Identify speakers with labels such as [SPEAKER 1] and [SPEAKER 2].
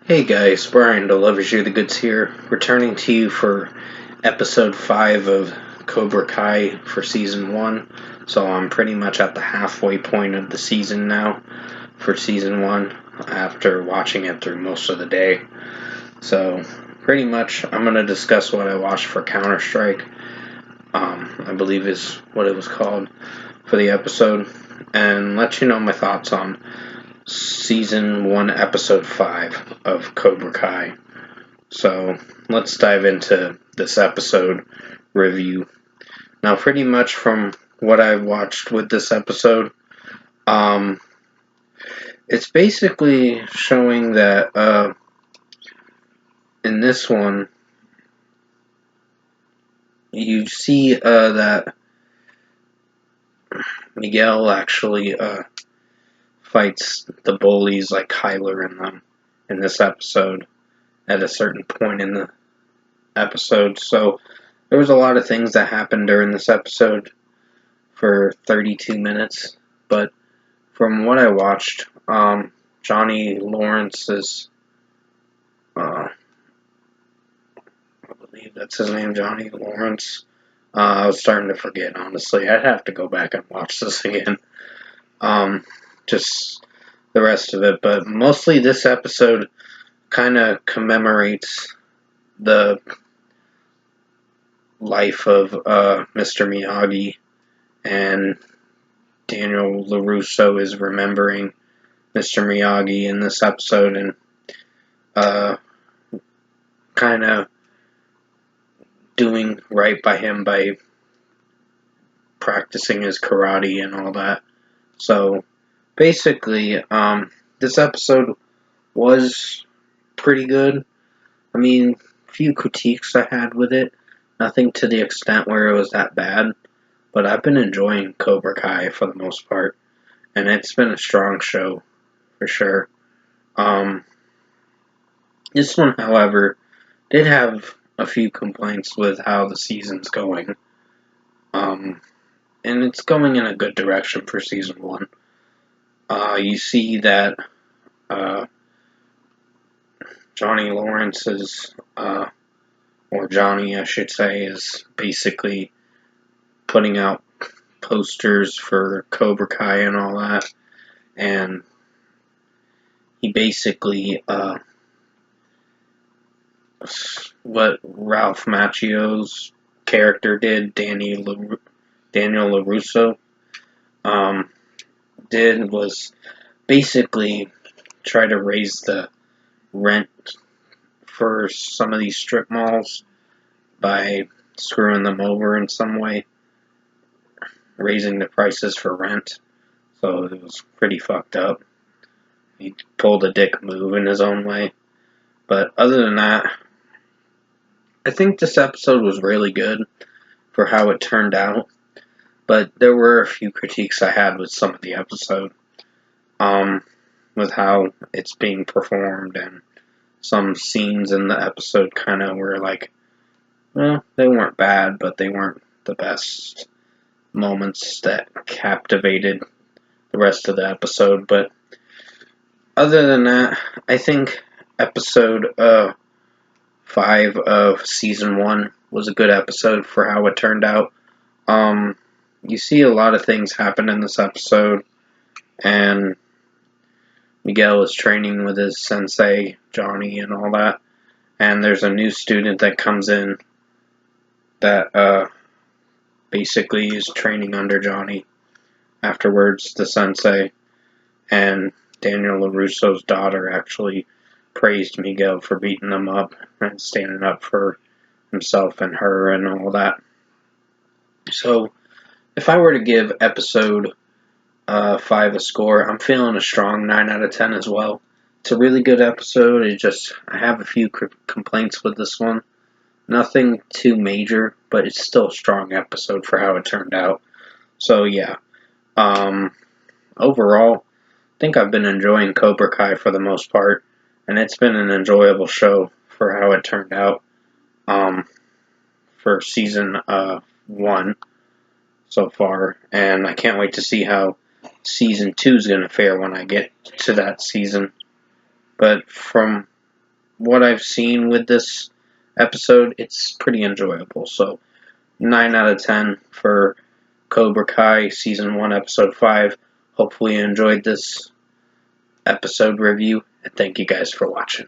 [SPEAKER 1] Hey guys, Brian, the Lovers You the Goods here, returning to you for episode 5 of Cobra Kai for season 1. So I'm pretty much at the halfway point of the season now for season 1 after watching it through most of the day. So pretty much I'm going to discuss what I watched for Counter-Strike, I believe is what it was called for the episode, and let you know my thoughts on Season 1, Episode 5 of Cobra Kai. So, let's dive into this episode review. Now, pretty much from what I've watched with this episode, it's basically showing that in this one, you see that Miguel actually fights the bullies like Kyler and them in this episode at a certain point in the episode. So there was a lot of things that happened during this episode for 32 minutes, but from what I watched, Johnny Lawrence's, I believe that's his name, Johnny Lawrence. I was starting to forget, honestly. I'd have to go back and watch this again. Just the rest of it, but mostly this episode kind of commemorates the life of Mr. Miyagi, and Daniel LaRusso is remembering Mr. Miyagi in this episode and kind of doing right by him by practicing his karate and all that. So basically, this episode was pretty good. I mean, few critiques I had with it. Nothing to the extent where it was that bad. But I've been enjoying Cobra Kai for the most part. And it's been a strong show, for sure. This one, however, did have a few complaints with how the season's going. And it's going in a good direction for season 1. You see that Johnny Lawrence is, or Johnny, I should say, is basically putting out posters for Cobra Kai and all that. And he basically, what Ralph Macchio's character did, Daniel LaRusso, did was basically try to raise the rent for some of these strip malls by screwing them over in some way, raising the prices for rent. So it was pretty fucked up. He pulled a dick move in his own way. But other than that, I think this episode was really good for how it turned out. But there were a few critiques I had with some of the episode. With how it's being performed, and some scenes in the episode kind of were like, well, they weren't bad, but they weren't the best moments that captivated the rest of the episode. But other than that, I think episode 5 of season 1 was a good episode for how it turned out. You see a lot of things happen in this episode, and Miguel is training with his sensei, Johnny, and all that. And there's a new student that comes in that basically is training under Johnny. Afterwards, the sensei and Daniel LaRusso's daughter actually praised Miguel for beating them up and standing up for himself and her and all that. So, if I were to give episode 5 a score, I'm feeling a strong 9 out of 10 as well. It's a really good episode. I have a few complaints with this one. Nothing too major, but it's still a strong episode for how it turned out. So yeah, overall, I think I've been enjoying Cobra Kai for the most part, and it's been an enjoyable show for how it turned out for season 1 so far, and I can't wait to see how season 2 is going to fare when I get to that season. But from what I've seen with this episode, it's pretty enjoyable. So 9 out of 10 for Cobra Kai Season 1, Episode 5. Hopefully you enjoyed this episode review, and thank you guys for watching.